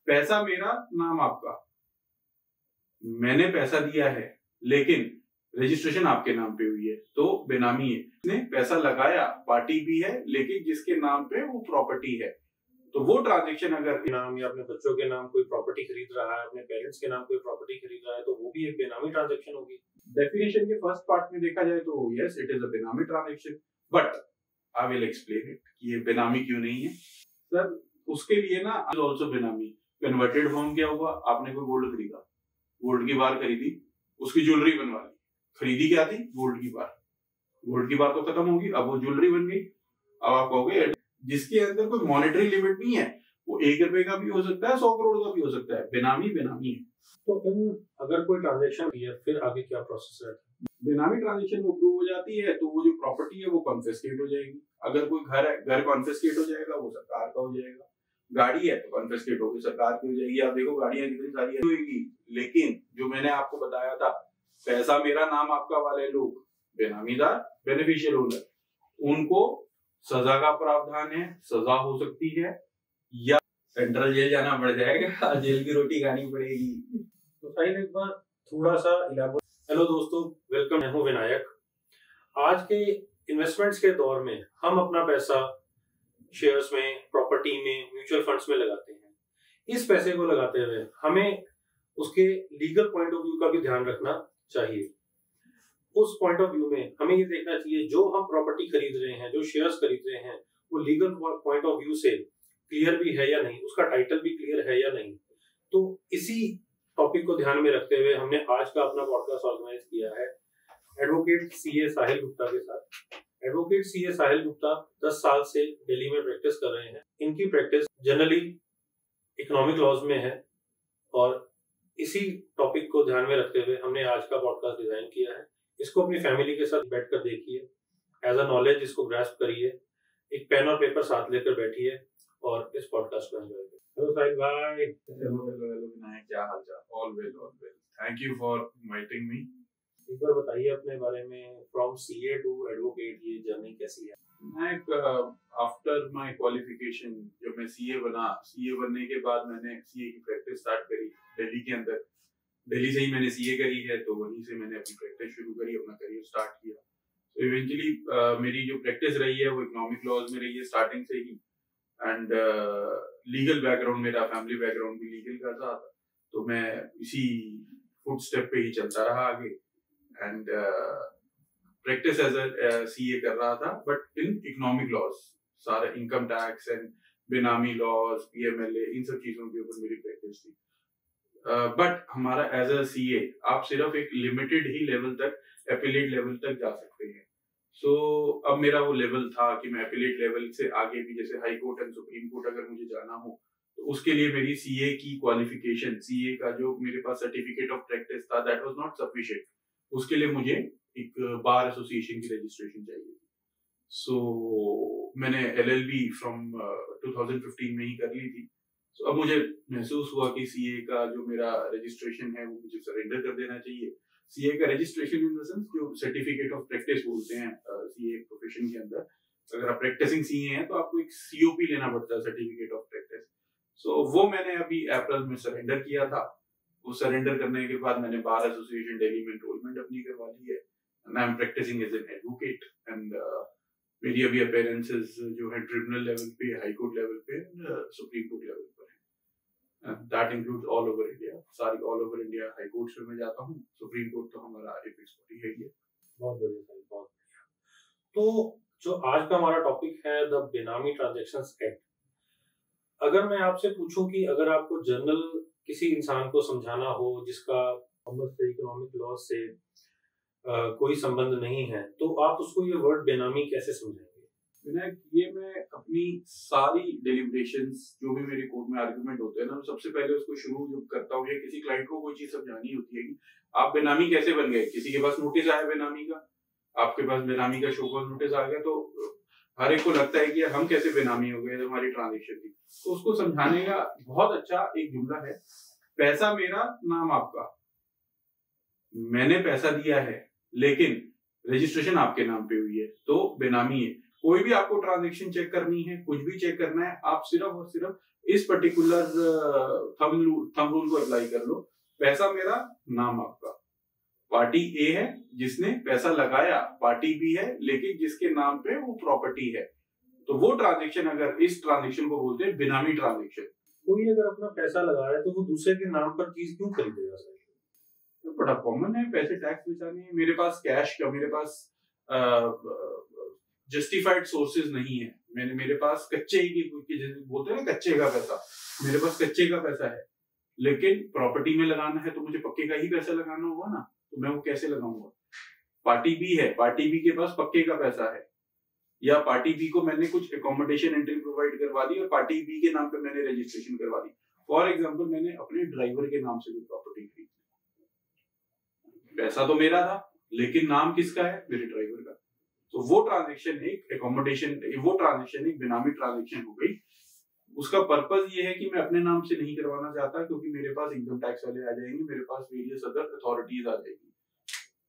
पैसा मेरा, नाम आपका, मैंने पैसा दिया है लेकिन रजिस्ट्रेशन आपके नाम पे हुई है तो बेनामी है। इसने पैसा लगाया, पार्टी भी है, लेकिन जिसके नाम पे वो प्रॉपर्टी है, तो वो ट्रांजेक्शन अगर नाम या अपने बच्चों के नाम कोई प्रॉपर्टी खरीद रहा है, अपने पेरेंट्स के नाम कोई प्रॉपर्टी खरीद रहा है, तो वो भी एक बेनामी ट्रांजैक्शन होगी। डेफिनेशन के फर्स्ट पार्ट में देखा जाए तो यस, इट इज अ बेनामी transaction, but I will explain it कि ये बेनामी क्यों नहीं है। सर उसके लिए ना ऑल्सो बेनामी कन्वर्टेड फॉर्म क्या हुआ, आपने कोई गोल्ड खरीदा, गोल्ड की बार खरीदी, उसकी ज्वेलरी बनवा ली, खरीदी क्या थी, गोल्ड की बार, गोल्ड की बार तो खत्म होगी, अब वो ज्वेलरी बन गई। अब आप कहोगे जिसके अंदर कोई मॉनेटरी लिमिट नहीं है, वो 1 रुपए का भी हो सकता है, 100 करोड़ का भी हो सकता है, बेनामी बेनामी है। तो अगर कोई ट्रांजैक्शन है फिर आगे क्या प्रोसेस है? बेनामी ट्रांजैक्शन वो प्रूव हो जाती है तो वो जो प्रॉपर्टी है वो कॉन्फिस्केट हो जाएगी। अगर कोई घर है, घर कॉन्फिस्केट हो जाएगा, वो सरकार का हो जाएगा। गाड़ी है तो कॉन्फिस्केट होगी, सरकार की हो जाएगी। आप देखो गाड़ियां कितनी सारी होगी, लेकिन जो मैंने आपको बताया था पैसा मेरा नाम आपका वाले लोग, बेनामीदार, बेनिफिशियल ओनर, उनको सजा का प्रावधान है, सजा हो सकती है या सेंट्रल जेल जाना पड़ जाएगा, जेल की रोटी खानी पड़ेगी। तो साहिल एक बार थोड़ा सा इलाबोरेट। हेलो दोस्तों, वेलकम, मैं हूं विनायक। आज के इन्वेस्टमेंट्स के दौर में हम अपना पैसा शेयर्स में, प्रॉपर्टी में, म्यूचुअल फंड्स में लगाते हैं। इस पैसे को लगाते हुए हमें उसके लीगल पॉइंट ऑफ व्यू का भी ध्यान रखना चाहिए। उस पॉइंट ऑफ व्यू में हमें ये देखना चाहिए जो हम प्रॉपर्टी खरीद रहे हैं, जो शेयर्स खरीद रहे हैं, वो लीगल पॉइंट ऑफ व्यू से क्लियर भी है या नहीं, उसका टाइटल भी क्लियर है या नहीं। तो इसी टॉपिक को ध्यान में रखते हुए हमने आज का अपना पॉडकास्ट ऑर्गेनाइज किया है एडवोकेट सीए साहिल गुप्ता के साथ। एडवोकेट सीए साहिल गुप्ता 10 साल से दिल्ली में प्रैक्टिस कर रहे हैं। इनकी प्रैक्टिस जनरली इकोनॉमिक लॉज में है और इसी टॉपिक को ध्यान में रखते हुए हमने आज का पॉडकास्ट डिजाइन किया है। इसको अपनी फैमिली के साथ बैठकर देखिए, एज अ नॉलेज इसको ग्रास्प करिए, एक पेन और पेपर साथ लेकर बैठिए और इस पॉडकास्ट को एंजॉय करिए। हेलो साहिल भाई। हेलो विनायक, क्या हाल चाल? All well, all well. Thank you for inviting me. एक बार बताइए अपने बारे में, फ्रॉम सीए टू एडवोकेट ये जर्नी कैसी है? मैं आफ्टर माय क्वालिफिकेशन जब मैं सीए बना, सीए बनने के बाद मैंने सीए की प्रैक्टिस स्टार्ट करी दिल्ली के अंदर। दिल्ली से ही मैंने सीए करी है, तो वहीं से मैंने अपनी प्रैक्टिस शुरू करी, अपना करियर स्टार्ट किया। तो इवेंचुअली मेरी जो प्रैक्टिस रही है वो इकोनॉमिक लॉज में रही है स्टार्टिंग से ही, एंड लीगल बैकग्राउंड, मेरा फैमिली बैकग्राउंड भी लीगल का था, तो मैं इसी फुटस्टेप पे ही चलता रहा आगे and practice as a CA कर रहा था, बट इन इकोनॉमिक लॉज, सारे income tax and benami laws, PMLA, इन सब चीजों के ऊपर मेरी प्रैक्टिस थी। बट हमारा एज अ सीए आप सिर्फ एक लिमिटेड ही लेवल तक, एपिलेट लेवल तक जा सकते हैं। सो अब मेरा वो लेवल था कि मैं एपिलेट लेवल से आगे भी, जैसे high court and supreme court अगर मुझे जाना हो, तो उसके लिए मेरी सीए की क्वालिफिकेशन, सीए का जो मेरे पास सर्टिफिकेट ऑफ प्रैक्टिस था, दैट वाज नॉट सफिशिएंट। उसके लिए मुझे एक बार एसोसिएशन की रजिस्ट्रेशन चाहिए। सो मैंने एलएलबी फ्रॉम 2015 में ही कर ली थी। So, अब मुझे महसूस हुआ कि सीए का जो मेरा रजिस्ट्रेशन है वो मुझे सरेंडर कर देना चाहिए। सीए का रजिस्ट्रेशन इन द सेंस जो सर्टिफिकेट ऑफ प्रैक्टिस बोलते हैं सीए प्रोफेशन के अंदर, अगर आप प्रैक्टिसिंग सीए हैं तो आपको एक सीओपी लेना पड़ता है, सर्टिफिकेट ऑफ प्रैक्टिस। सो वो मैंने अभी अप्रैल में सरेंडर किया था। वो सरेंडर करने के बाद मैंने बार एसोसिएशन दिल्ली में एनरोलमेंट अपनी करवा ली है and I am practising as an advocate and मेरी अभी अपीयरेंसेस जो है ट्रिब्यूनल लेवल पे, हाई कोर्ट लेवल पे, सुप्रीम कोर्ट लेवल पे है। That includes all over India, सारी all over India high courts में मैं जाता हूँ। सुप्रीम कोर्ट तो हमारा एपेक्स कोर्ट ही है ये। बहुत बढ़िया सर, बहुत बढ़िया। तो जो आज का हमारा टॉपिक है द बेनामी ट्रांजैक्शंस एक्ट। अगर मैं आपसे पूछूं कि अगर आपको जनरल किसी इंसान को समझाना हो जिसका इकोनॉमिक लॉस से कोई संबंध नहीं है, तो आप उसको ये वर्ड बेनामी कैसे समझाएंगे? विनायक, ये मैं अपनी सारी डेलिब्रेशंस जो भी मेरे कोर्ट में आर्गुमेंट होते हैं ना, सबसे पहले उसको शुरू जब करता हूँ या किसी क्लाइंट को कोई चीज समझानी होती है कि आप बेनामी कैसे बन गए। किसी के पास नोटिस आया बेनामी का, आपके पास बेनामी का शो कॉज नोटिस आ गया, तो हर एक को लगता है कि हम कैसे बेनामी हो गए, हमारी ट्रांजेक्शन थी। तो उसको समझाने का बहुत अच्छा एक जुमला है, पैसा मेरा, नाम आपका, मैंने पैसा दिया है लेकिन रजिस्ट्रेशन आपके नाम पे हुई है तो बेनामी है। कोई भी आपको ट्रांजेक्शन चेक करनी है, कुछ भी चेक करना है, आप सिर्फ और सिर्फ इस पर्टिकुलर थंब रूल को अप्लाई कर लो। पैसा मेरा, नाम आपका। पार्टी ए है जिसने पैसा लगाया, पार्टी बी है लेकिन जिसके नाम पे वो प्रॉपर्टी है। तो वो ट्रांजेक्शन, अगर इस ट्रांजेक्शन को बोलते हैं बेनामी ट्रांजेक्शन। कोई अगर अपना पैसा लगा रहा है तो वो दूसरे के नाम पर चीज क्यों खरीदेगा सर? तो बड़ा कॉमन है, पैसे टैक्स बचाने हैं। मेरे पास कैश का, मेरे पास जस्टिफाइड सोर्सेज नहीं है। मेरे पास कच्चे की जैसे बोलते हैं ना, कच्चे का पैसा। मेरे पास कच्चे का पैसा है, लेकिन प्रॉपर्टी में लगाना है तो मुझे पक्के का ही पैसा लगाना होगा ना, तो मैं वो कैसे लगाऊंगा? पार्टी बी है, पार्टी बी के पास पक्के का पैसा है, या पार्टी बी को मैंने कुछ एकोमोडेशन एंट्री प्रोवाइड करवा दी और पार्टी बी के नाम पे मैंने रजिस्ट्रेशन करवा दी। फॉर एग्जांपल, मैंने अपने ड्राइवर के नाम से कोई प्रॉपर्टी खरीदी, पैसा तो मेरा था लेकिन नाम किसका है? मेरे ड्राइवर का। तो वो ट्रांजैक्शन एक एकोमोडेशन, वो ट्रांजैक्शन एक बेनामी ट्रांजैक्शन हो गई। उसका पर्पस ये है कि मैं अपने नाम से नहीं करवाना चाहता, क्योंकि मेरे पास इनकम टैक्स वाले आ जाएंगे, मेरे पास वेरियस अदर अथॉरिटीज आ जाएगी,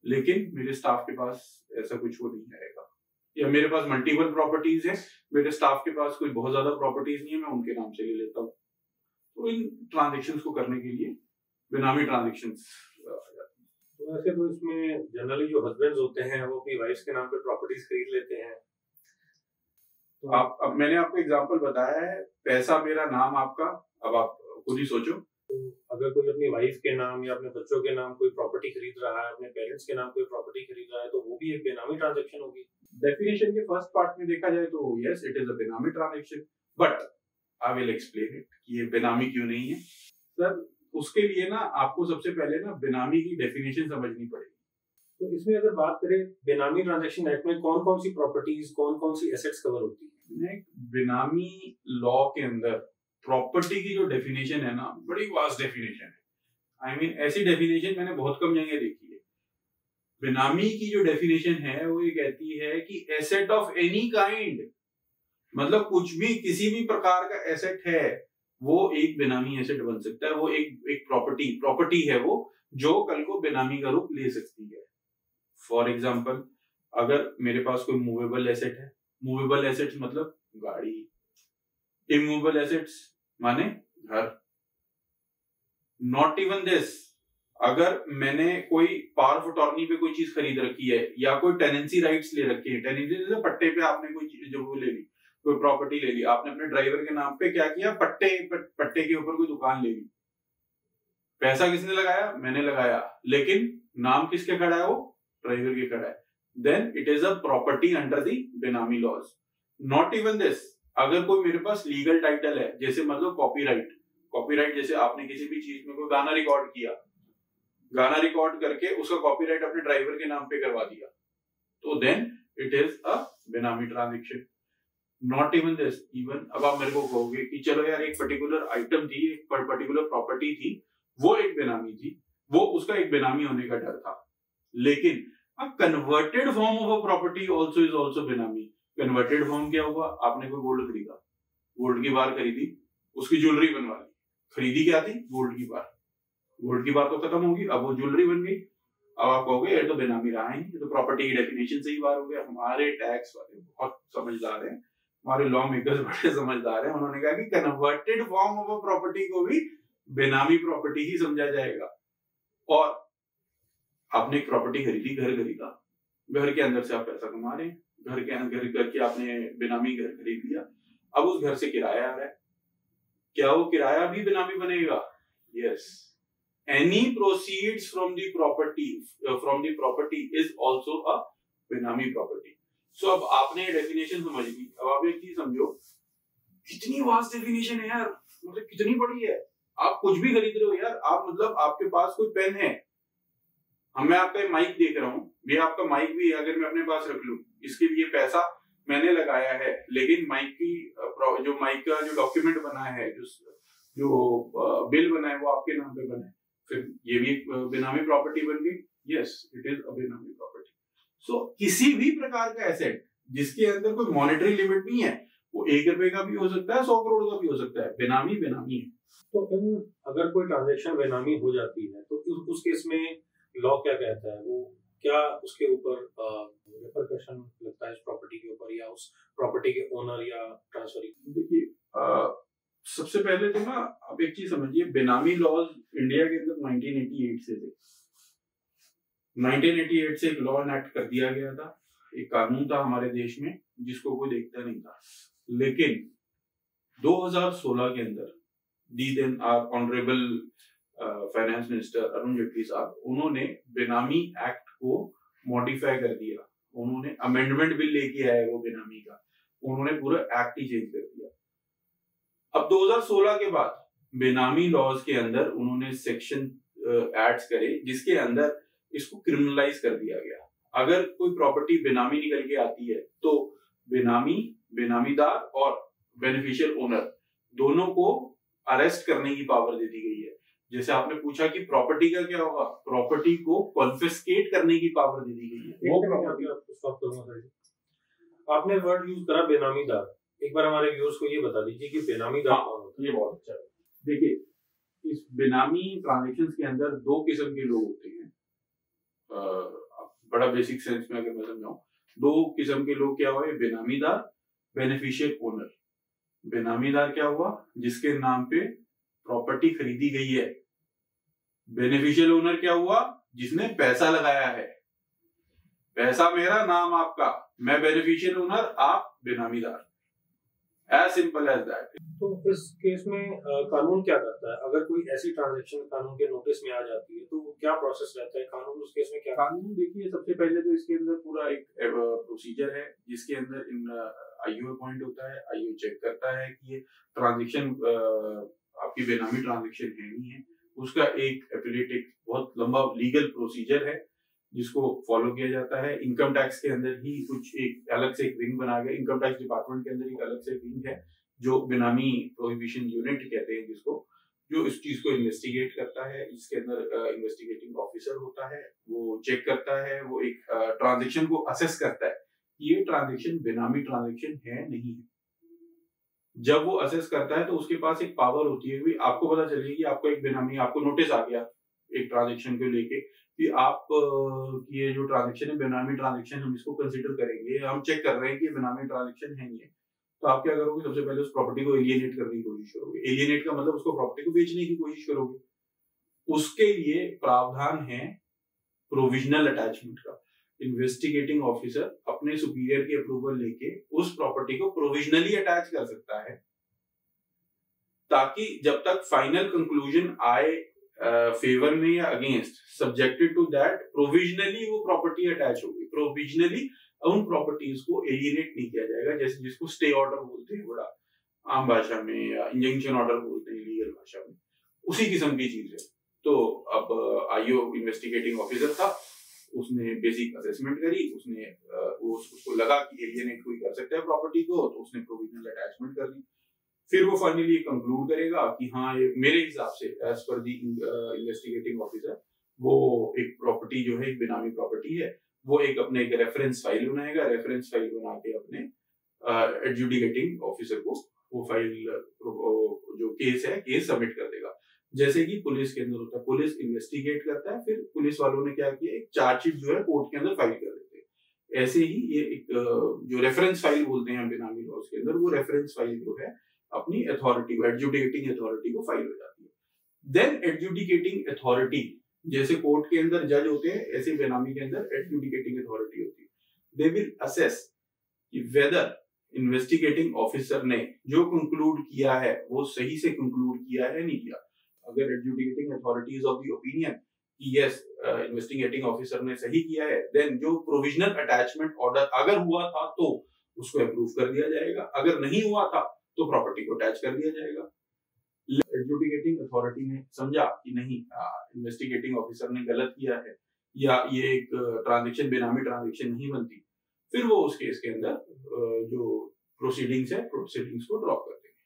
लेकिन मेरे स्टाफ के पास ऐसा कुछ वो नहीं आएगा। या मेरे पास मल्टीपल प्रॉपर्टीज है, मेरे स्टाफ के पास कोई बहुत ज्यादा प्रॉपर्टीज नहीं है, मैं उनके नाम से ले लेता हूँ। तो इन ट्रांजेक्शन्स को करने के लिए बेनामी ट्रांजेक्शन्स। तो वैसे तो इसमें जनरली जो हस्बैंड्स होते हैं वो अपनी वाइफ्स के नाम पे प्रॉपर्टीज खरीद लेते हैं। तो अब मैंने आपको एग्जांपल बताया है, पैसा मेरा, नाम आपका। अब आप खुद ही सोचो। तो अगर कोई अपनी वाइफ के नाम या अपने बच्चों के नाम कोई प्रॉपर्टी खरीद रहा है, अपने पेरेंट्स के नाम कोई प्रॉपर्टी खरीद रहा है, तो वो भी एक बेनामी ट्रांजैक्शन होगी। डेफिनेशन के फर्स्ट पार्ट में देखा जाए तो यस, इट इज अ बेनामी transaction, but I will explain it कि ये बेनामी क्यों नहीं है। सर, उसके लिए ना आपको सबसे पहले ना बेनामी की डेफिनेशन समझनी पड़ेगी। तो इसमें अगर बात करें बेनामी ट्रांजैक्शन एक्ट में कौन कौन सी प्रॉपर्टीज, कौन कौन सी एसेट्स कवर होती है? बेनामी लॉ के अंदर प्रॉपर्टी की जो डेफिनेशन है ना, बड़ी वास्ट डेफिनेशन है। आई मीन ऐसी डेफिनेशन मैंने बहुत कम जगह देखी है। बेनामी की जो डेफिनेशन है वो ये कहती है कि एसेट ऑफ एनी काइंड, मतलब कुछ भी, किसी भी प्रकार का एसेट है, वो एक बेनामी एसेट बन सकता है। वो एक प्रॉपर्टी है वो, जो कल को बेनामी का रूप ले सकती है। फॉर एग्जाम्पल, अगर मेरे पास कोई मूवेबल एसेट है, मूवेबल एसेट्स मतलब गाड़ी, इमूवेबल एसेट्स माने घर। नॉट इवन दिस, अगर मैंने कोई पावर ऑफ अटॉर्नी पे कोई चीज खरीद रखी है, या कोई टेनेंसी राइट्स ले रखी है, टेनेंसी जैसे पट्टे पे आपने कोई चीज जो वो ले ली, कोई प्रॉपर्टी ले ली, आपने अपने ड्राइवर के नाम पे क्या किया, पट्टे के ऊपर कोई दुकान ले ली। पैसा किसने लगाया? मैंने लगाया, लेकिन नाम किसके खड़ा है? वो ड्राइवर के खड़ा है। Then it is a property under the benami laws. Not even this, अगर कोई मेरे पास लीगल टाइटल है, जैसे मतलब कॉपीराइट, जैसे आपने किसी भी चीज में कोई गाना रिकॉर्ड किया, गाना रिकॉर्ड करके उसका कॉपीराइट अपने ड्राइवर के नाम पे करवा दिया, तो देन इट इज अ बेनामी transaction. Not even this, even अब आप मेरे को कहोगे कि चलो यार, एक पर्टिकुलर आइटम थी, एक पर्टिकुलर प्रॉपर्टी थी, वो एक बेनामी थी, वो उसका एक बेनामी होने का डर था, लेकिन a converted form of a property also is also benami. Converted form क्या हुआ? आपने कोई गोल्ड खरीदा, गोल्ड की बार खरीदी, उसकी ज्वेलरी बनवा ली। खरीदी क्या थी? गोल्ड की बार। गोल्ड की बार तो खत्म होगी, अब वो ज्वेलरी बन गई। अब आप कहोगे ये तो बेनामी रहा है, ये तो प्रॉपर्टी की डेफिनेशन से ही बार हो गया। हमारे टैक्स वाले बहुत समझदार हैं, हमारे लॉ मेकर्स बड़े समझदार हैं, उन्होंने कहा कि converted form of a property को भी बेनामी प्रॉपर्टी ही समझा जाएगा। और आपने एक प्रॉपर्टी खरीदी, घर खरीदा, घर के अंदर से आप पैसा कमा रहे हैं, घर के आपने बेनामी घर खरीद लिया, अब उस घर से किराया आ रहा है, क्या वो किराया भी बेनामी बनेगा? Yes, any proceeds from the property is also a बेनामी प्रॉपर्टी। सो अब आपने डेफिनेशन समझ ली। अब आप एक चीज समझो, कितनी वास्ट डेफिनेशन है यार, मतलब कितनी बड़ी है। आप कुछ भी खरीद रहे हो यार, आप मतलब आपके पास कोई पेन है, मैं आपका माइक देख रहा हूँ, ये आपका माइक भी अगर मैं अपने पास रख लूं, इसके लिए पैसा मैंने लगाया है, लेकिन माइक का जो डॉक्यूमेंट बना है, जो बिल बना है, वो आपके नाम पे बना है, फिर ये भी बेनामी प्रॉपर्टी बन गई। यस, इट इज अ बेनामी प्रॉपर्टी। सो किसी भी प्रकार का एसेट जिसके अंदर कोई मॉनेटरी लिमिट नहीं है, वो 1 रुपए का भी हो सकता है, 100 करोड़ का भी हो सकता है, बेनामी है। तो अगर कोई ट्रांजैक्शन बेनामी हो जाती है तो उस केस में लॉ क्या कहता है? वो क्या उसके ऊपर रिपरकशन लगता है इस प्रॉपर्टी के ऊपर या उस प्रॉपर्टी के ओनर या ट्रांसफर? देखिए, सबसे पहले तो ना आप एक चीज समझिए, बेनामी लॉज इंडिया के अंदर 1988 से थे। 1988 से एक लॉ एनैक्ट कर दिया गया था, एक कानून था हमारे देश में जिसको कोई देखता नहीं था। लेकिन 2016 के अंदर the then our honourable finance minister Arun Jaitley साहब, उन्होंने बेनामी एक्ट को मॉडिफाई कर दिया। उन्होंने अमेंडमेंट बिल लेके आए वो बेनामी का, उन्होंने पूरा एक्ट ही चेंज कर दिया। अब 2016 के बाद बेनामी लॉज के अंदर उन्होंने सेक्शन एड्स करे जिसके अंदर इसको क्रिमिनलाइज कर दिया गया। अगर कोई प्रॉपर्टी बेनामी निकल के आती है तो बेनामी, बेनामीदार और बेनिफिशियल ओनर दोनों को अरेस्ट करने की पावर दे दी गई है। जैसे आपने पूछा कि प्रॉपर्टी का क्या होगा, प्रॉपर्टी को कॉन्फिस्केट करने की पावर दे दी गई है। वो प्रॉपर्टी आपको स्टॉप करूंगा। आपने वर्ड यूज करा बेनामीदार, एक बार हमारे व्यूअर्स को ये बता दीजिए कि बेनामीदार कौन होता है? ये बहुत अच्छा है। देखिए, इस बेनामी ट्रांजैक्शंस के अंदर दो किस्म के लोग होते हैं। बड़ा बेसिक सेंस में अगर मैं समझाऊं, दो किस्म के लोग क्या हुए, बेनामीदार, बेनिफिशियल ओनर। बेनामीदार क्या हुआ, जिसके नाम पे प्रॉपर्टी खरीदी गई है। बेनिफिशियल ओनर क्या हुआ, जिसने पैसा लगाया है। पैसा मेरा, नाम आपका, मैं बेनिफिशियल ओनर, आप benamidar. As simple as that. तो इस केस में कानून क्या करता है? अगर कोई ऐसी ट्रांजैक्शन कानून के नोटिस में आ जाती है तो क्या प्रोसेस रहता है? कानून उस केस में क्या? कानून देखिए, सबसे पहले तो इसके अंदर पूरा एक प्रोसीजर है जिसके अंदर आईओ अपॉइंट होता है। आईओ चेक करता है कि ये ट्रांजैक्शन आपकी बेनामी ट्रांजैक्शन है नहीं है। उसका एक एफिलिएट बहुत लंबा लीगल प्रोसीजर है जिसको फॉलो किया जाता है। इनकम टैक्स के अंदर ही कुछ एक अलग से एक विंग बना गया। इनकम टैक्स डिपार्टमेंट के अंदर एक अलग से विंग है जो बेनामी प्रोहिबिशन यूनिट कहते हैं जिसको, जो इस चीज को इन्वेस्टिगेट करता है। इसके अंदर इन्वेस्टिगेटिंग ऑफिसर होता है, वो चेक करता है, वो एक ट्रांजैक्शन को असेस करता है कि ये ट्रांजैक्शन बेनामी ट्रांजैक्शन है नहीं है। जब वो असेस करता है तो उसके पास एक पावर होती है, आपको पता चलेगी, आपको एक बेनामी, आपको नोटिस आ गया एक ट्रांजैक्शन को लेके कि आप ये जो ट्रांजैक्शन है बेनामी ट्रांजैक्शन, हम इसको कंसीडर करेंगे, हम चेक कर रहे हैं कि बेनामी ट्रांजैक्शन है नहीं है। तो आप क्या करोगे, सबसे पहले उस प्रॉपर्टी को एलियनेट करने की कोशिश करोगे। एलियनेट का मतलब उसको प्रॉपर्टी को बेचने की कोशिश करोगे। उसके लिए प्रावधान है प्रोविजनल अटैचमेंट का। इन्वेस्टिगेटिंग ऑफिसर अपने सुपीरियर की अप्रूवल लेके उस प्रॉपर्टी को प्रोविजनली अटैच कर सकता है, ताकि जब तक फाइनल कंक्लूजन आए फेवर में या against, subjected to that, provisionally वो प्रॉपर्टी अटैच होगी। प्रोविजनली उन प्रॉपर्टीज को एलियनेट नहीं किया जाएगा, जैसे जिसको स्टे ऑर्डर बोलते हैं बड़ा आम भाषा में, या इंजंक्शन ऑर्डर बोलते हैं लीगल भाषा में, उसी किस्म की चीज है। तो अब आईओ इन्वेस्टिगेटिंग ऑफिसर था, उसने बेसिक असेसमेंट करी, उसने उसको लगा कि एलियनेट कोई कर सकता है प्रॉपर्टी को, तो उसने प्रोविजनल अटैचमेंट कर दी। फिर वो फाइनली कंक्लूड करेगा कि हाँ, ये मेरे हिसाब से एज पर दी इन्वेस्टिगेटिंग ऑफिसर, वो एक प्रॉपर्टी जो है एक बेनामी प्रॉपर्टी है, वो एक अपने एक रेफरेंस फाइल बनाएगा। रेफरेंस फाइल बना के अपने एडजुडिकेटिंग ऑफिसर को वो फाइल, जो केस है, केस सबमिट कर देगा। जैसे कि पुलिस के अंदर होता है, पुलिस इन्वेस्टिगेट करता है, फिर पुलिस वालों ने क्या किया, एक चार्जशीट जो है कोर्ट के अंदर फाइल कर देते हैं। ऐसे ही ये एक जो रेफरेंस फाइल बोलते हैं बेनामी लॉज के अंदर, वो रेफरेंस फाइल जो है अपनी अथॉरिटी को, एडजुडिकेटिंग अथॉरिटी को फाइल हो जाती है। देन एडजुडिकेटिंग अथॉरिटी, जैसे कोर्ट के अंदर जज होते हैं, ऐसे बेनामी के अंदर एडजुडिकेटिंग अथॉरिटी होती है। दे विल असेस कि वेदर इन्वेस्टिगेटिंग ऑफिसर ने जो कंक्लूड किया है वो सही से कंक्लूड किया है नहीं किया। अगर adjudicating authority is of the opinion कि यस, इन्वेस्टिगेटिंग ऑफिसर ने सही किया है, देन जो प्रोविजनल अटैचमेंट ऑर्डर अगर हुआ था तो उसको अप्रूव कर दिया जाएगा। अगर नहीं हुआ था तो प्रॉपर्टी को अटैच कर दिया जाएगा। एडजुडिकेटिंग अथॉरिटी ने समझा कि नहीं, इन्वेस्टिगेटिंग ऑफिसर ने गलत किया है, या ये एक ट्रांजैक्शन बेनामी ट्रांजैक्शन नहीं बनती, फिर वो उस केस के अंदर जो प्रोसीडिंग्स है, प्रोसीडिंग्स को ड्रॉप कर देंगे,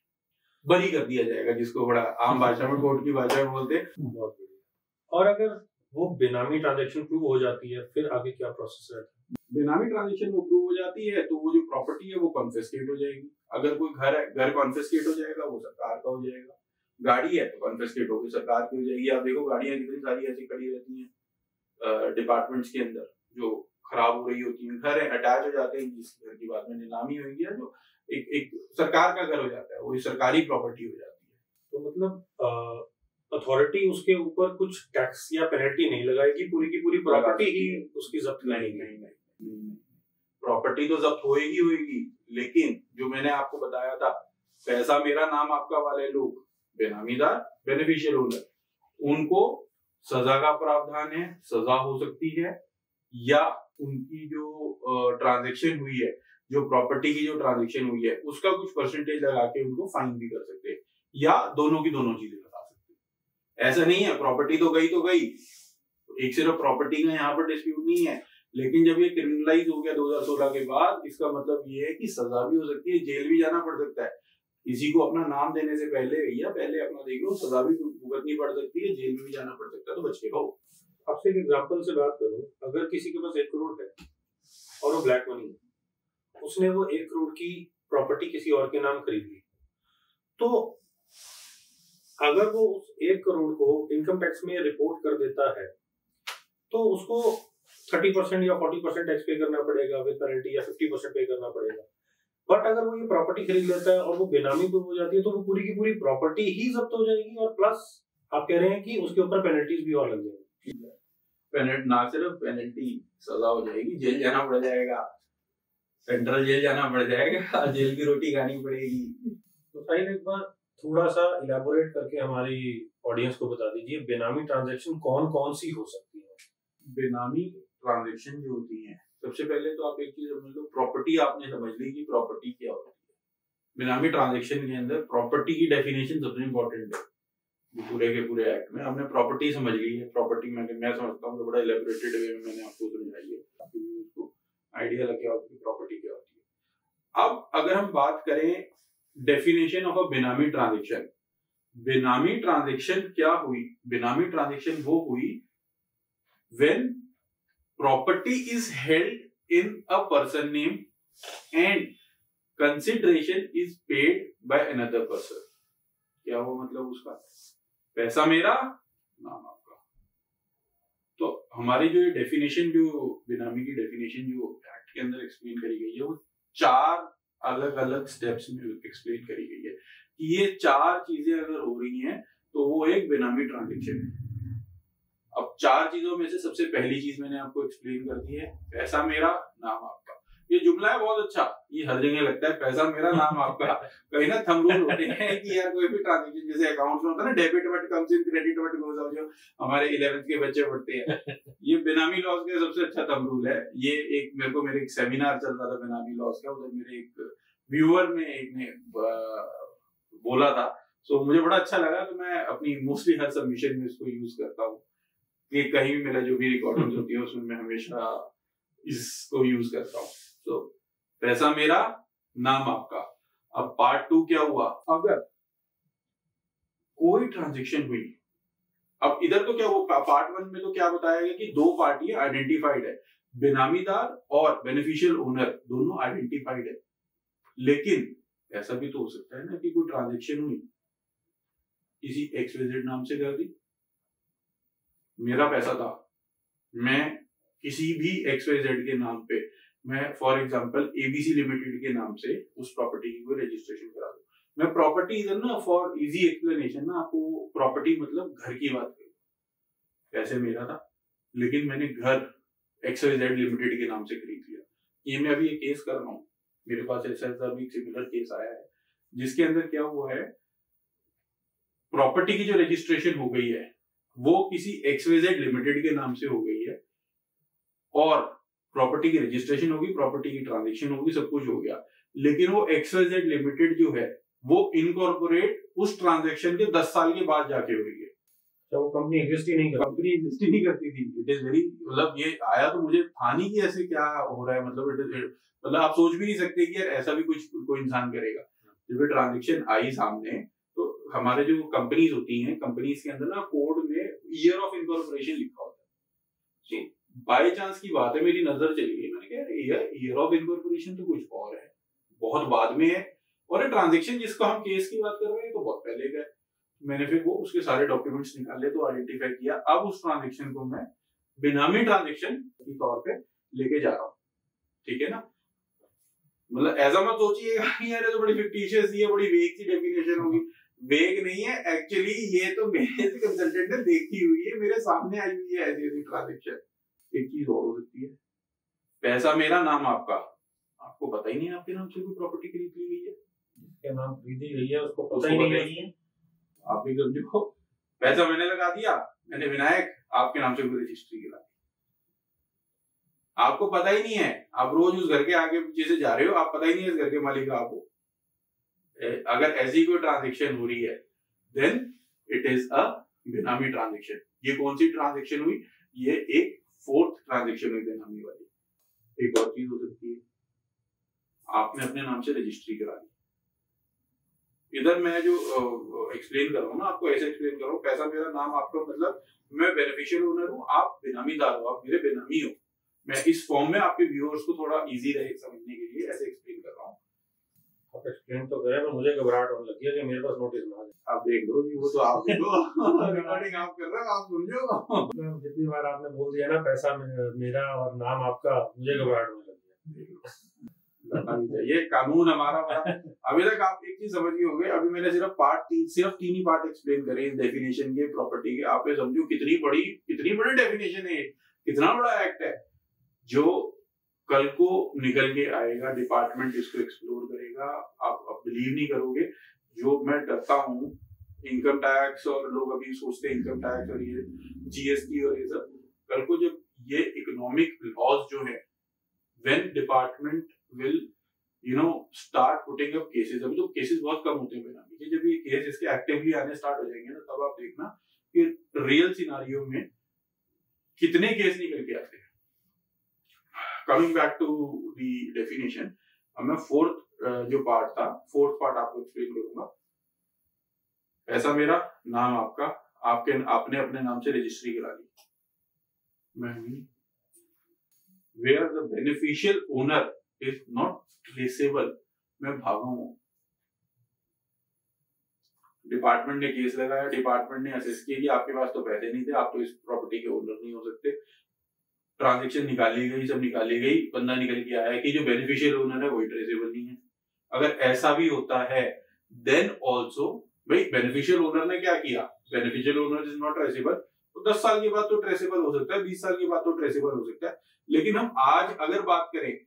बरी कर दिया जाएगा, जिसको बड़ा आम भाषा में, कोर्ट की भाषा में बोलते हैं। बहुत बढ़िया। और अगर वो बेनामी ट्रांजैक्शन प्रूव हो जाती है, फिर आगे क्या प्रोसेस रहता है? बेनामी ट्रांजैक्शन वो प्रूव हो जाती है तो वो जो प्रॉपर्टी है वो कॉन्फिस्केट हो जाएगी। अगर कोई घर है, घर कॉन्फिस्केट हो जाएगा, वो सरकार का हो जाएगा। गाड़ी है तो कॉन्फिस्केट होगी, सरकार की हो जाएगी। आप देखो गाड़ियां कितनी सारी ऐसी खड़ी रहती हैं डिपार्टमेंट्स के अंदर, जो खराब हो रही होती है, घर अटैच हो जाते हैं, जिस घर की बात में नीलामी होगी या जो एक सरकार का घर हो जाता है, वो सरकारी प्रॉपर्टी हो जाती है। तो मतलब अथॉरिटी उसके ऊपर कुछ टैक्स या पेनल्टी नहीं लगाएगी, पूरी की पूरी प्रॉपर्टी ही उसकी जब्त नहीं, प्रॉपर्टी तो जब्त होएगी, लेकिन जो मैंने आपको बताया था, पैसा मेरा नाम आपका वाले लोग, बेनामीदार, बेनिफिशियल ओनर, उनको सजा का प्रावधान है, सजा हो सकती है, या उनकी जो ट्रांजैक्शन हुई है, जो प्रॉपर्टी की जो ट्रांजैक्शन हुई है, उसका कुछ परसेंटेज लगा के उनको फाइन भी कर सकते हैं, या दोनों की दोनों चीजें लगा सकते हैं। ऐसा नहीं है प्रॉपर्टी तो गई, एक सिर्फ प्रॉपर्टी का यहाँ पर डिस्प्यूट नहीं है, लेकिन जब ये क्रिमिनलाइज हो गया 2016 के बाद, इसका मतलब ये है कि सजा भी हो सकती है, जेल भी जाना पड़ सकता है। किसी को अपना नाम देने से पहले भैया पहले अपना देख लो, सजा भी भुगतनी पड़ सकती है, जेल में भी जाना पड़ सकता है, तो बच के रहो। आपसे एक एग्जांपल से बात करूं, अगर किसी के पास 1 करोड़ है और वो ब्लैक मनी है, उसने वो 1 करोड़ की प्रॉपर्टी किसी और के नाम खरीद ली, तो अगर वो उस 1 करोड़ को इनकम टैक्स में रिपोर्ट कर देता है, तो उसको 30% या 40% टैक्स पे करना पड़ेगा विद पेनल्टी, या 50% पे करना पड़ेगा। बट अगर वो ये प्रॉपर्टी खरीद लेता है और वो बेनामी पे हो जाती है, तो वो पूरी की पूरी प्रॉपर्टी ही जब्त हो जाएगी, और प्लस आप कह रहे हैं कि उसके ऊपर पेनल्टीज भी और लग जाएगी। पेनल्टी ना सिर्फ पेनल्टी, सजा हो जाएगी, जेल जाना पड़ जाएगा, सेंट्रल जेल जाना पड़ जाएगा, जेल की रोटी खानी पड़ेगी। तो साहिल एक बार थोड़ा सा इलेबोरेट करके हमारी ऑडियंस को बता दीजिए, बेनामी ट्रांजैक्शन कौन कौन सी हो सकती है। बेनामी ट्रांजैक्शन जो होती है, सबसे पहले तो आप एक चीज समझ लो, प्रॉपर्टी आपने समझ ली कि प्रॉपर्टी क्या होती है। बेनामी ट्रांजैक्शन के अंदर प्रॉपर्टी की डेफिनेशन सबसे इंपॉर्टेंट है। पूरे के पूरे एक्ट में हमने प्रॉपर्टी समझ ली है। प्रॉपर्टी मैं समझता हूँ बड़ा इलेबोरेटेड वे में मैंने आपको समझाई है, ताकि उसको आइडिया लग गया हो कि प्रॉपर्टी क्या होती है। अब अगर हम बात करें डेफिनेशन ऑफ अ बेनामी ट्रांजैक्शन, बेनामी ट्रांजैक्शन क्या हुई? बेनामी ट्रांजैक्शन वो हुई when property is held in a person name and consideration is paid by another person। क्या वो मतलब उसका? पैसा मेरा, नाम आपका। तो हमारी जो ये डेफिनेशन, जो बेनामी की डेफिनेशन जो एक्ट के अंदर एक्सप्लेन करी गई है, वो 4 अलग अलग स्टेप्स में एक्सप्लेन करी गई है कि ये 4 चीजें अगर हो रही हैं तो वो एक बेनामी ट्रांजैक्शन है। अब 4 चीजों में से सबसे पहली चीज मैंने आपको एक्सप्लेन कर दी है, पैसा मेरा, नाम आपका। ये जुमला है बहुत अच्छा, ये हर जगह लगता है, पैसा मेरा, नाम आपका। कहीं ना थंब रूल होते हैं कि यार कोई भी ट्रांजैक्शन, जैसे अकाउंट्स में होता है ना, debit what comes in, credit what goes out, जो हमारे 11th के बच्चे पढ़ते हैं, ये बेनामी लॉज का सबसे अच्छा थंब रूल है। ये एक मेरे एक सेमिनार चल रहा था बेनामी लॉज का, उधर मेरे एक व्यूअर में एक ने बोला था, सो मुझे बड़ा अच्छा लगा, तो मैं अपनी मोस्टली हर सबमिशन में इसको यूज करता हूँ। ये कहीं भी मेरा जो भी रिकॉर्डिंग होती है उसमें मैं हमेशा इसको यूज करता हूँ। तो पैसा मेरा, नाम आपका। अब पार्ट 2 क्या हुआ? अगर कोई ट्रांजैक्शन हुई, अब इधर तो क्या हुआ, पार्ट 1 में तो क्या बताया गया कि 2 पार्टियां आइडेंटिफाइड है, बेनामीदार और बेनिफिशियल ओनर दोनों आइडेंटिफाइड है। लेकिन ऐसा भी तो हो सकता है ना कि कोई ट्रांजैक्शन हुई, किसी XYZ नाम से कर दी, मेरा पैसा था, मैं किसी भी XYZ के नाम पे, मैं फॉर एग्जांपल ABC लिमिटेड के नाम से उस प्रॉपर्टी की कोई रजिस्ट्रेशन करा दूं। मैं प्रॉपर्टी इधर ना, फॉर इजी एक्सप्लेनेशन ना, आपको प्रॉपर्टी मतलब घर की बात करूं, पैसे मेरा था लेकिन मैंने घर XYZ लिमिटेड के नाम से खरीद लिया। ये मैं अभी ये केस कर रहा हूँ, मेरे पास ऐसा भी सिमिलर केस आया है, जिसके अंदर क्या हुआ है, प्रॉपर्टी की जो रजिस्ट्रेशन हो गई है वो किसी XYZ लिमिटेड के नाम से हो गई है, और प्रॉपर्टी की रजिस्ट्रेशन होगी, प्रॉपर्टी की ट्रांजैक्शन होगी, सब कुछ हो गया, लेकिन वो XYZ लिमिटेड जो है वो इनकॉर्पोरेट उस ट्रांजैक्शन के 10 साल के बाद जाके हुई है। तो कंपनी एग्जिस्ट ही नहीं करती थी। इट इज वेरी, मतलब ये आया तो मुझे था नहीं कि ऐसे क्या हो रहा है, मतलब आप सोच भी नहीं सकते कि यार ऐसा भी कुछ कोई इंसान करेगा। जब ट्रांजैक्शन आई सामने, तो हमारे जो कंपनीज होती हैं, कंपनीज के अंदर ना कोड में ईयर ऑफ इनकॉर्पोरेशन लिखा होता है। बाय चांस की बात है, मेरी नजर चली गई, मैंने कहा ईयर ऑफ इनकॉर्पोरेशन तो कुछ और है, बहुत बाद में है, और ट्रांजैक्शन जिसका हम केस की बात कर रहे हैं तो बहुत पहले का है। मैंने फिर वो उसके सारे डॉक्यूमेंट्स निकाले, तो आइडेंटिफाई किया। अब उस ट्रांजैक्शन को मैं बेनामी ट्रांजैक्शन के तौर पे लेके जा रहा हूँ, ठीक है ना। मतलब ऐसा मत सोचिएगा यार ये तो बड़ी फिक्टिशियस है, बड़ी वेग सी डेफिनेशन होगी। वेग नहीं है एक्चुअली, ये तो मेरे कंसल्टेंट ने देखी हुई है, मेरे सामने आई हुई है ऐसी ऐसी ट्रांजेक्शन। एक चीज और हो सकती है, पैसा मेरा नाम आपका, आपको पता ही नहीं है आपके नाम से कोई प्रॉपर्टी खरीद ली गई है, जिसके नाम खरीदी गई है उसको पता ही नहीं है। आप भी समझो, पैसा मैंने लगा दिया, मैंने विनायक आपके नाम से कोई रजिस्ट्री करा दी, आपको पता ही नहीं है, आप रोज उस घर के आगे पीछे से जा रहे हो, आप पता ही नहीं है इस घर के मालिक आप हो। अगर ऐसी कोई ट्रांजेक्शन हो रही है then it is a benami transaction. ये कौन सी ट्रांजेक्शन हुई, ये एक फोर्थ ट्रांजेक्शन हुई बेनामी वाली। एक और चीज हो सकती है, आपने अपने नाम से रजिस्ट्री करा दी। इधर मैं जो एक्सप्लेन कर रहा हूँ ना आपको, ऐसे एक्सप्लेन कर रहा हूँ, पैसा मेरा नाम आपका, मतलब मैं बेनिफिशियल ओनर हूँ, आप बेनामीदार हो, आप मेरे बेनामी हो। मैं इस फॉर्म में आपके व्यूअर्स को थोड़ा इजी रहे समझने के लिए ऐसे एक्सप्लेन कर रहा हूँ। आप एक्सप्लेन तो करें, पर मुझे घबराहट होने लगी है कि मेरे पास नोटिस ना आ जाए। आप देख लो जी, वो तो आप देखो रिकॉर्डिंग आप कर रहे हो, आप समझो। जितनी बार आपने बोल दिया ना पैसा मेरा और नाम आपका, मुझे घबराहट होने लगी है। ये कानून हमारा बड़ा। अभी तक आप एक चीज समझ गए होंगे, अभी मैंने सिर्फ तीन ही पार्ट एक्सप्लेन करे इस डेफिनेशन के, प्रॉपर्टी के। आप ये समझो कितनी बड़ी डेफिनेशन है, कितना बड़ा एक्ट है, जो कल को निकल के आएगा, डिपार्टमेंट इसको एक्सप्लोर करेगा। आप बिलीव नहीं करोगे, जो मैं डरता हूँ इनकम टैक्स, और लोग अभी सोचते हैं इनकम टैक्स और ये जीएसटी और ये सब, कल को जब ये इकोनॉमिक लॉज जो है, when department will start putting up cases, अभी तो केसेस बहुत कम होते हैं बेनामी के, जब ये केस इसके एक्टिवली आने स्टार्ट हो जाएंगे ना, तब आप देखना कि रियल सिनारियो में कितने केस निकल के आते हैं। Coming back to the definition, अब मैं फोर्थ जो पार्ट था, फोर्थ पार्ट आपको एक्सप्लेन करूंगा। पैसा मेरा, नाम आपका, आपने अपने नाम से रजिस्ट्री करा ली, मैं where the beneficial owner is not traceable, मैं भागा हूं, डिपार्टमेंट ने केस लगाया, डिपार्टमेंट ने असेस किया कि आपके पास तो पैसे नहीं थे, आप तो इस प्रॉपर्टी के ओनर नहीं हो सकते, ट्रांजैक्शन निकाली गई, सब निकाली गई, बंदा निकल के आया कि जो बेनिफिशियल ओनर है वही ट्रेसेबल नहीं है। अगर ऐसा भी होता है देन ऑल्सो, भाई बेनिफिशियल ओनर ने क्या किया, beneficial owner is not traceable, तो 10 साल के बाद तो ट्रेसेबल हो सकता है, 20 साल के बाद तो ट्रेसेबल हो सकता है, लेकिन हम आज अगर बात करें,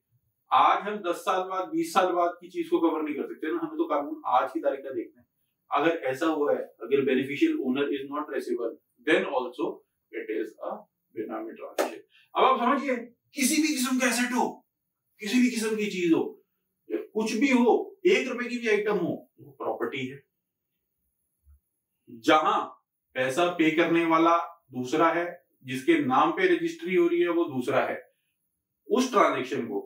आज हम 10 साल बाद 20 साल बाद की चीज को कवर नहीं कर सकते ना, हमें तो कानून आज की तारीख का देखना है। अगर ऐसा हुआ है, अगर beneficial owner is not traceable then also it is a benami transaction. अब आप समझिए, किसी भी किस्म का एसेट हो, किसी भी किस्म की चीज हो, कुछ भी हो, 1 रुपए की भी आइटम हो, वो प्रॉपर्टी है। जहां पैसा पे करने वाला दूसरा है, जिसके नाम पे रजिस्ट्री हो रही है वो दूसरा है, उस ट्रांजेक्शन को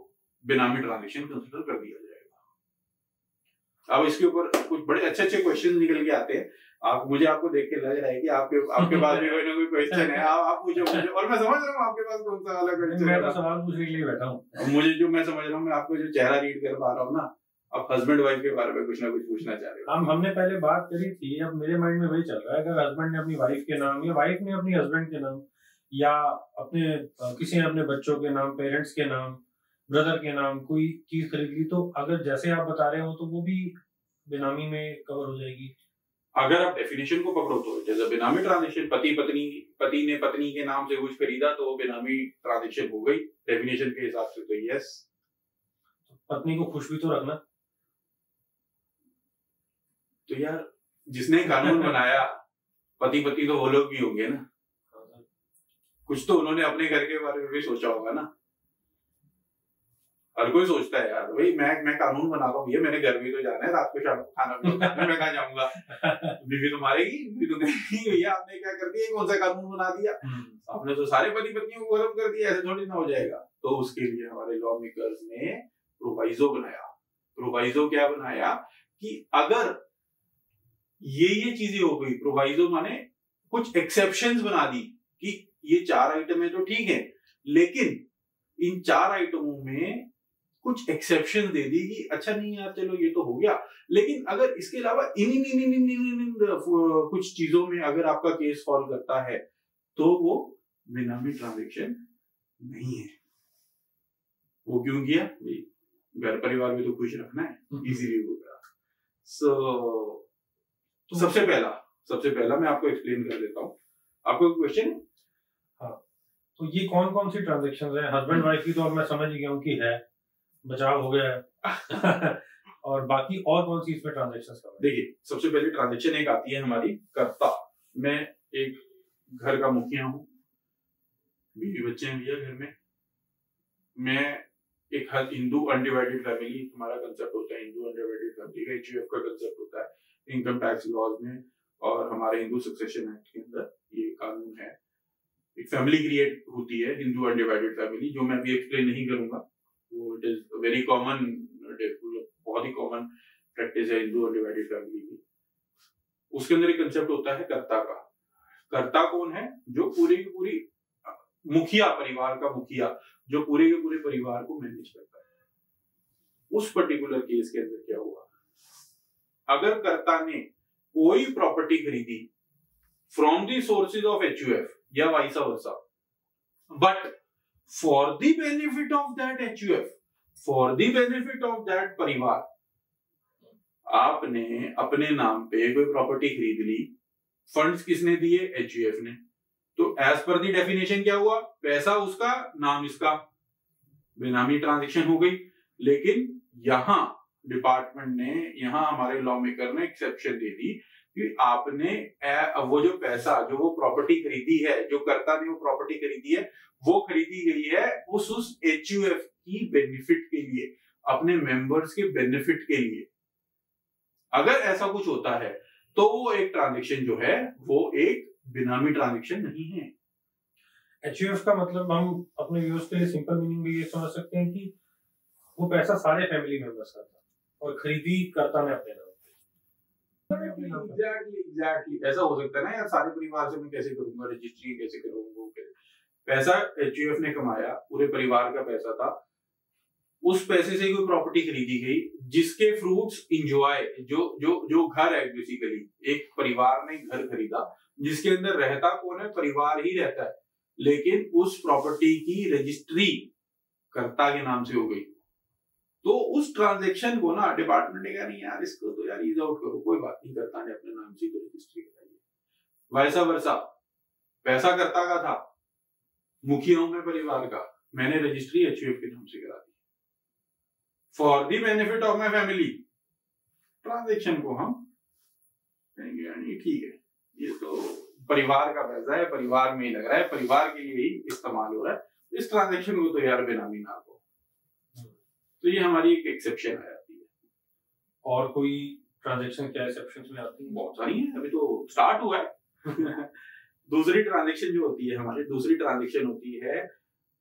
बेनामी ट्रांजेक्शन कंसीडर कर दिया जाएगा। अब इसके ऊपर कुछ बड़े अच्छे अच्छे क्वेश्चन निकल के आते हैं। आपको देख के लग रहा है कि आपके पास भी कोई ना कोई क्वेश्चन है, आप पूछो मुझे, और मैं समझ रहा हूँ आपके पास कौन सा वाला क्वेश्चन है। मैं तो सवाल पूछने के लिए बैठा हूँ। मुझे जो मैं समझ रहा हूँ, मैं आपको जो चेहरा रीड कर पा रहा हूँ ना, आप हस्बैंड वाइफ के बारे में कुछ ना कुछ पूछना चाह रहे हो। हमने पहले बात करी थी, अब मेरे माइंड में वही चल रहा है, अगर हस्बैंड ने अपनी वाइफ के नाम, या वाइफ ने अपनी हस्बैंड के नाम, या अपने किसी ने अपने बच्चों के नाम, पेरेंट्स के नाम, ब्रदर के नाम कोई चीज खरीद ली, तो अगर जैसे आप बता रहे हो तो वो भी बेनामी में कवर हो जाएगी। अगर आप डेफिनेशन को पकड़ो तो जैसे बेनामी ट्रांजेक्शन, पति ने पत्नी के नाम से कुछ खरीदा तो वो बेनामी ट्रांजेक्शन हो गई डेफिनेशन के हिसाब से, तो यस। पत्नी को खुश भी तो रखना। तो यार जिसने कानून बनाया, पति तो वो लोग भी होंगे ना, कुछ तो उन्होंने अपने घर के बारे में भी सोचा होगा ना। हर कोई सोचता है यार, भाई मैं कानून बना रहा हूँ, भैया मैंने घर भी तो जाना है, रात को शाम को खाना भी खाना है, मैं कहाँ जाऊंगा, बीवी तो मारेगी, बीवी तो कहेगी भैया आपने क्या कर दिया, कौन सा कानून बना दिया, आपने तो सारे पति पत्नियों को खत्म कर दिया, ऐसे थोड़ी ना हो जाएगा। तो उसके लिए हमारे लॉ मेकर्स ने प्रोवाइजो बनाया। प्रोवाइजो क्या बनाया कि अगर ये चीजें हो गई, प्रोवाइजो माने कुछ एक्सेप्शंस बना दी कि ये 4 आइटम है तो ठीक है, लेकिन इन 4 आइटमों में कुछ एक्सेप्शन दे दी कि अच्छा नहीं यार चलो ये तो हो गया, लेकिन अगर इसके अलावा इन कुछ चीजों में अगर आपका केस फॉल करता है तो वो बेनामी ट्रांजैक्शन नहीं है। वो क्यों किया भाई, घर परिवार में तो खुश रखना है, इजीली हो गया। तो सबसे पहला मैं आपको एक्सप्लेन कर देता हूँ। आपको क्वेश्चन? हाँ, तो ये कौन कौन सी ट्रांजेक्शन है? हस्बैंड वाइफ की तो अब मैं समझ गया हूँ कि है, बचाव हो गया है और बाकी और कौन सी इसमें ट्रांजेक्शन? देखिए, सबसे पहले ट्रांजेक्शन एक आती है हमारी कर्ता। मैं एक घर का मुखिया हूँ, बीवी बच्चे हैं भैया घर में। मैं एक हिंदू अनडिवाइडेड फैमिली, हमारा कंसेप्ट होता है हिंदू अनडिवाइडेड फैमिली का, एचयूएफ का कंसेप्ट होता है इनकम टैक्स लॉज में और हमारे हिंदू सक्सेशन एक्ट के अंदर ये कानून है। एक फैमिली क्रिएट होती है हिंदू अनडिवाइडेड फैमिली, जो मैं भी एक्सप्लेन नहीं करूंगा, वो इट इज वेरी कॉमन, बहुत ही कॉमन प्रैक्टिस है हिंदू अनडिवाइडेड फैमिली की। उसके अंदर एक कंसेप्ट होता है कर्ता का। कर्ता कौन है? जो पूरी की पूरी मुखिया, परिवार का मुखिया, जो पूरे के पूरे परिवार को मैनेज करता है। उस पर्टिकुलर केस के अंदर क्या हुआ, अगर कर्ता ने कोई प्रॉपर्टी खरीदी from the sources of HUF या vice versa, but for the benefit of that HUF, for the benefit of that parivar, आपने अपने नाम पे कोई प्रॉपर्टी खरीद ली, फंड्स किसने दिए? एचयूएफ ने। तो एज पर दी डेफिनेशन क्या हुआ? पैसा उसका, नाम इसका, बेनामी ट्रांजैक्शन हो गई। लेकिन यहां डिपार्टमेंट ने, यहां हमारे लॉ मेकर ने एक्सेप्शन दे दी कि आपने वो जो पैसा, जो वो प्रॉपर्टी खरीदी है, जो कर्ता ने वो प्रॉपर्टी खरीदी है, वो खरीदी गई है उस एचयूएफ की बेनिफिट के लिए, अपने मेंबर्स के बेनिफिट के लिए। अगर ऐसा कुछ होता है तो वो एक ट्रांजैक्शन जो है वो एक बेनामी ट्रांजैक्शन नहीं है। एचयूएफ का मतलब हम अपने व्यूअर्स के लिए सिंपल मीनिंग में ये समझ सकते हैं कि वो पैसा सारे फैमिली मेंबर्स का था और खरीदी कर्ता ने अपने नाम पे। एग्जैक्टली ऐसा हो सकता है ना यार, सारे परिवार से मैं कैसे करूंगा, रजिस्ट्री कैसे करूंगा? पैसा एचयूएफ ने कमाया, पूरे परिवार का पैसा था, उस पैसे से कोई प्रॉपर्टी खरीदी गई जिसके फ्रूट्स इंजॉय, जो घर है, बेसिकली एक परिवार ने घर खरीदा जिसके अंदर रहता कौन है? परिवार ही रहता है, लेकिन उस प्रॉपर्टी की रजिस्ट्री कर्ता के नाम से हो गई। तो उस ट्रांजैक्शन को ना डिपार्टमेंट ने कहा नहीं यार, इसको तो यार ईज आउट करो, कोई बात नहीं, कर्ता ने अपने नाम से तो रजिस्ट्री कराई। वैसा वर्षा, पैसा कर्ता का था, मुखिया हूं मैं परिवार का, मैंने रजिस्ट्री एचयूएफ के नाम से करा दी for the benefit of my family. Transaction को हम कहेंगे ठीक है, ये तो परिवार का पैसा है, परिवार में ही लग रहा है, परिवार के लिए ही इस्तेमाल हो रहा है, इस ट्रांजैक्शन को तो यार बेनामी ना हो। तो ये हमारी एक एक्सेप्शन आ जाती है। और कोई ट्रांजैक्शन क्या एक्सेप्शंस में आती है? बहुत सारी है, अभी तो स्टार्ट हुआ है दूसरी ट्रांजैक्शन जो होती है हमारी, दूसरी ट्रांजैक्शन होती है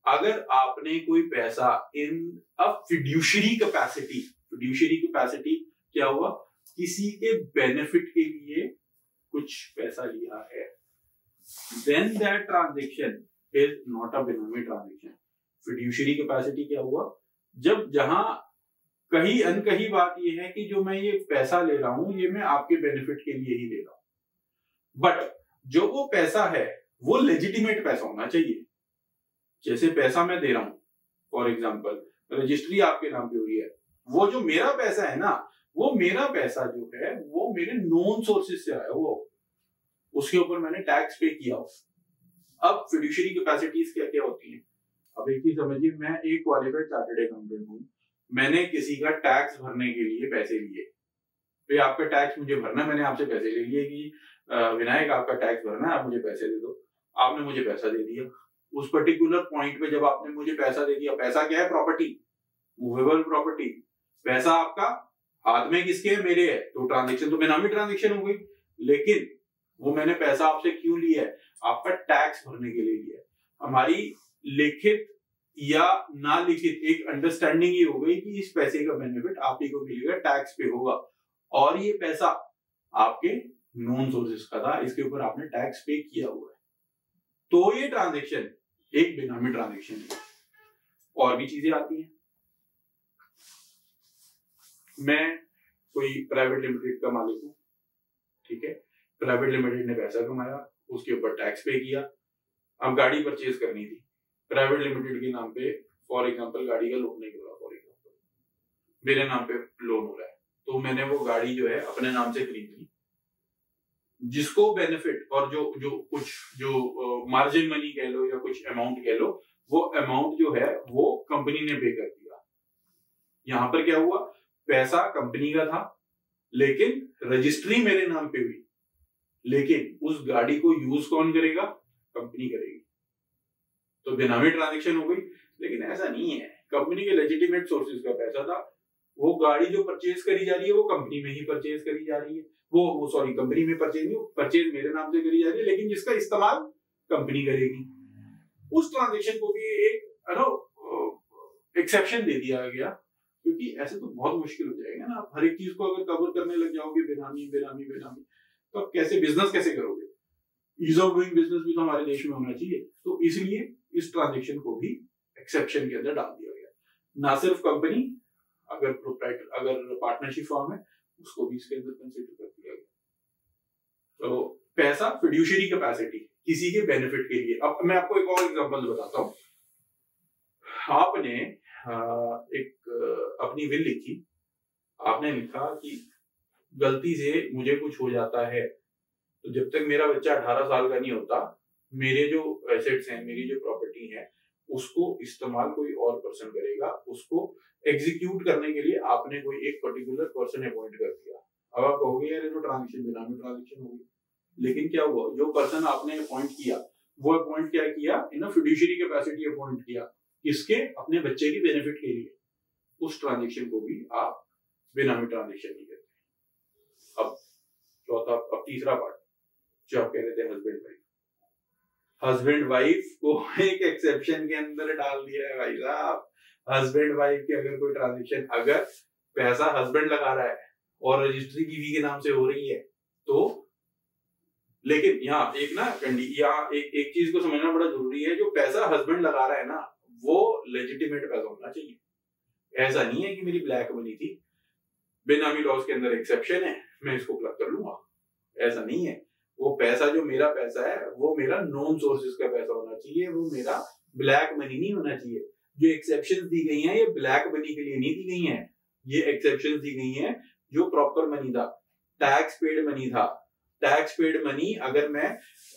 अगर आपने कोई पैसा इन अ फिड्यूशरी कैपेसिटी, फिड्यूशरी कैपेसिटी क्या हुआ? किसी के बेनिफिट के लिए कुछ पैसा लिया है, then that transaction is not a benami transaction. Fiduciary capacity क्या हुआ? जब जहां कहीं अनकही बात यह है कि जो मैं ये पैसा ले रहा हूं ये मैं आपके बेनिफिट के लिए ही ले रहा हूं, बट जो वो पैसा है वो लेजिटिमेट पैसा होना चाहिए। जैसे पैसा मैं दे रहा हूं, फॉर एग्जाम्पल रजिस्ट्री आपके नाम पे हो रही है, वो जो मेरा पैसा है ना, वो मेरा पैसा जो है वो मेरे नॉन सोर्सेज से आया, वो उसके ऊपर मैंने टैक्स पे किया हो। अब फिड्यूशरी कैपेसिटीज क्या क्या होती हैं? अब एक चीज समझिए, मैं एक क्वालिफाइड चार्टर्ड अकाउंटेंट हूँ, मैंने किसी का टैक्स भरने के लिए पैसे लिए, तो आपका टैक्स मुझे भरना, मैंने आपसे पैसे ले लिए कि विनायक आपका टैक्स भरना है, आप मुझे पैसे दे दो। आपने मुझे पैसा दे दिया, उस पर्टिकुलर पॉइंट पे जब आपने मुझे पैसा दे दिया, पैसा क्या है? प्रॉपर्टी, मूवेबल प्रॉपर्टी, पैसा आपका हाथ में किसके है? मेरे है, तो ट्रांजेक्शन तो बेनामी ट्रांजेक्शन हो गई। लेकिन वो मैंने पैसा आपसे क्यों लिया है? आपका टैक्स भरने के लिए लिया है। हमारी लिखित या ना लिखित एक अंडरस्टैंडिंग ही हो गई कि इस पैसे का बेनिफिट आप ही को मिलेगा, टैक्स पे होगा, और ये पैसा आपके नॉन सोर्सेज का था, इसके ऊपर आपने टैक्स पे किया हुआ है, तो ये ट्रांजैक्शन एक बेनामी ट्रांजैक्शन है। और भी चीजें आती हैं, मैं कोई प्राइवेट लिमिटेड का मालिक हूं, ठीक है, प्राइवेट लिमिटेड ने पैसा कमाया, उसके ऊपर टैक्स पे किया। अब गाड़ी परचेज करनी थी, प्राइवेट लिमिटेड के नाम पे फॉर एग्जाम्पल गाड़ी का लोन नहीं हो रहा, फॉर एग्जाम्पल मेरे नाम पे लोन हो रहा है, तो मैंने वो गाड़ी जो है अपने नाम से खरीद ली, जिसको बेनिफिट और जो जो कुछ जो मार्जिन मनी कह लो या कुछ अमाउंट कह लो, वो अमाउंट जो है वो कंपनी ने पे कर दिया। यहां पर क्या हुआ, पैसा कंपनी का था लेकिन रजिस्ट्री मेरे नाम पे हुई, लेकिन उस गाड़ी को यूज कौन करेगा, कंपनी करेगी। तो बेनामी ट्रांजैक्शन हो गई। लेकिन ऐसा नहीं है, कंपनी के लेजिटिमेट सोर्सेज का पैसा था, वो गाड़ी जो परचेज करी जा रही है वो कंपनी में ही परचेज करी जा रही है, वो सॉरी कंपनी में परचेज नहीं, परचेज मेरे नाम से करी जा रही है, लेकिन जिसका इस्तेमाल कंपनी करेगी। उस ट्रांजैक्शन को भी एक एक्सेप्शन दे दिया गया, क्योंकि ऐसे तो बहुत मुश्किल हो जाएगा ना, हर एक चीज को अगर कवर करने लग जाओगे बेनामी बेनामी बेनामी, तो आप कैसे बिजनेस कैसे करोगे। ईज ऑफ डूइंग बिजनेस भी तो हमारे देश में होना चाहिए, तो इसलिए इस ट्रांजैक्शन को भी एक्सेप्शन के अंदर डाल दिया गया। ना सिर्फ कंपनी, अगर प्रोप्राइटर अगर पार्टनरशिप फॉर्म है उसको भी इसके अंदर कंसीडर कर दिया गया। तो पैसा फिड्यूशियरी कैपेसिटी, किसी के बेनिफिट के लिए। अब मैं आपको एक और एग्जांपल बताता हूँ। आपने एक अपनी विल लिखी, आपने लिखा कि गलती से मुझे कुछ हो जाता है तो जब तक मेरा बच्चा 18 साल का नहीं होता, मेरे जो एसेट्स हैं, मेरी जो प्रॉपर्टी है, उसको इस्तेमाल कोई और पर्सन करेगा। उसको एग्जीक्यूट करने के लिए आपने कोई एक पर्टिकुलर पर्सन अपॉइंट कर दिया। अब आप कहोगे यार ये तो ट्रांजेक्शन बेनामी ट्रांजेक्शन होगी, लेकिन क्या हुआ, जो पर्सन आपने अपॉइंट किया वो अपॉइंट क्या किया, इन फिड्यूशियरी कैपेसिटी अपॉइंट किया, किसके, अपने बच्चे की बेनिफिट के लिए। उस ट्रांजेक्शन को भी आप बेनामी ट्रांजेक्शन नहीं करते। अब चौथा, अब तीसरा पार्ट जो आप कह रहे थे, हस्बैंड वाइफ। हस्बैंड वाइफ को एक एक्सेप्शन के अंदर डाल दिया है भाई साहब। हस्बैंड वाइफ की अगर कोई ट्रांजेक्शन, अगर पैसा हस्बैंड लगा रहा है और रजिस्ट्री बीवी के नाम से हो रही है तो, लेकिन यहाँ एक ना यहाँ एक चीज को समझना बड़ा जरूरी है, जो पैसा हस्बैंड लगा रहा है ना, वो लेजिटिमेट पैसा होना चाहिए। ऐसा नहीं है कि मेरी ब्लैक मनी थी, बेनामी लॉज के अंदर एक्सेप्शन है, मैं इसको प्लग कर लूंगा, ऐसा नहीं है। वो पैसा जो मेरा पैसा है वो मेरा नॉन सोर्सेज का पैसा होना चाहिए, वो मेरा ब्लैक मनी नहीं होना चाहिए। जो एक्सेप्शन दी गई हैं ये ब्लैक मनी के लिए नहीं दी गई हैं, ये एक्सेप्शन दी गई हैं जो प्रॉपर मनी था, टैक्स पेड मनी था। टैक्स पेड मनी अगर मैं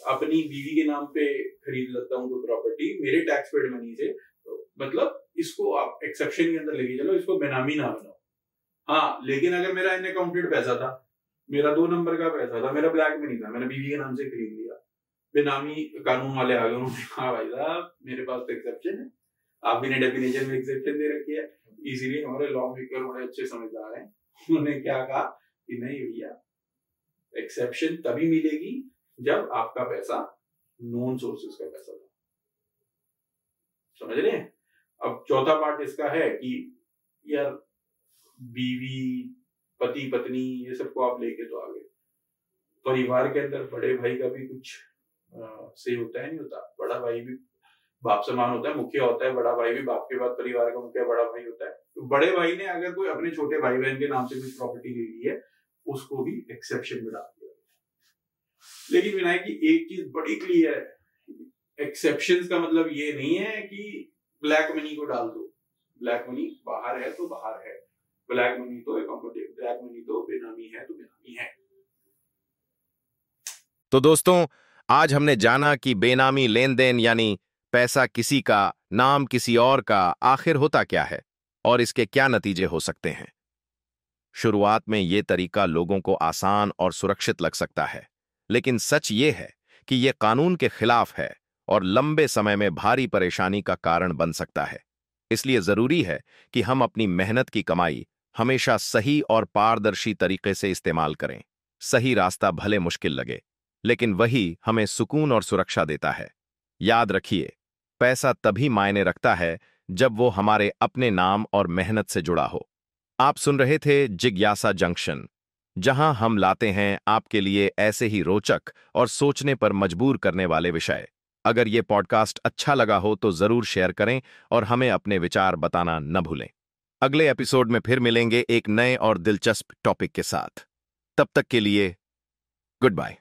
अपनी बीवी के नाम पे खरीद लेता हूँ कोई प्रॉपर्टी मेरे टैक्स पेड मनी से, तो मतलब इसको आप एक्सेप्शन के अंदर लेके चलो, इसको बेनामी ना बनाओ। हाँ, लेकिन अगर मेरा अनअकाउंटेड पैसा था, मेरा 2 नंबर का पैसा था, मेरा ब्लैक मनी था, मैंने बीवी के नाम से खरीद लिया, बेनामी कानून वाले आ गए, उन्होंने कहा भाई साहब मेरे पास तो एक्सेप्शन है, आप भी ने डेफिनेशन में एक्सेप्शन दे रखी है, इसीलिए हमारे लॉ मेकर बड़े अच्छे समझदार हैं, उन्होंने क्या कहा कि नहीं भैया, एक्सेप्शन तभी मिलेगी जब आपका पैसा नॉन सोर्सेज का पैसा था। समझ रहे हैं। अब चौथा पार्ट इसका है कि यार बीवी, पति पत्नी, ये सबको आप लेके तो आ गए, परिवार के अंदर बड़े भाई का भी कुछ से होता है, नहीं होता, बड़ा भाई भी बाप समान होता है, मुखिया होता है, बड़ा भाई भी बाप के बाद परिवार का मुखिया बड़ा भाई होता है। तो बड़े भाई ने अगर कोई अपने छोटे भाई बहन के नाम से कुछ प्रॉपर्टी ले ली है, उसको भी एक्सेप्शन में डाल दिया। लेकिन विनायक की एक चीज बड़ी क्लियर है, एक्सेप्शन का मतलब ये नहीं है कि ब्लैक मनी को डाल दो, ब्लैक मनी बाहर है तो बाहर है, ब्लैक मनी तो ब्लैक मनी तो बेनामी है तो बेनामी है। तो दोस्तों, आज हमने जाना कि बेनामी लेन देन यानी पैसा किसी का, नाम किसी और का, आखिर होता क्या है और इसके क्या नतीजे हो सकते हैं। शुरुआत में ये तरीका लोगों को आसान और सुरक्षित लग सकता है, लेकिन सच ये है कि ये कानून के खिलाफ है और लंबे समय में भारी परेशानी का कारण बन सकता है। इसलिए जरूरी है कि हम अपनी मेहनत की कमाई हमेशा सही और पारदर्शी तरीके से इस्तेमाल करें। सही रास्ता भले मुश्किल लगे, लेकिन वही हमें सुकून और सुरक्षा देता है। याद रखिए, पैसा तभी मायने रखता है जब वो हमारे अपने नाम और मेहनत से जुड़ा हो। आप सुन रहे थे जिज्ञासा जंक्शन, जहां हम लाते हैं आपके लिए ऐसे ही रोचक और सोचने पर मजबूर करने वाले विषय। अगर ये पॉडकास्ट अच्छा लगा हो तो जरूर शेयर करें और हमें अपने विचार बताना न भूलें। अगले एपिसोड में फिर मिलेंगे एक नए और दिलचस्प टॉपिक के साथ। तब तक के लिए गुड बाय।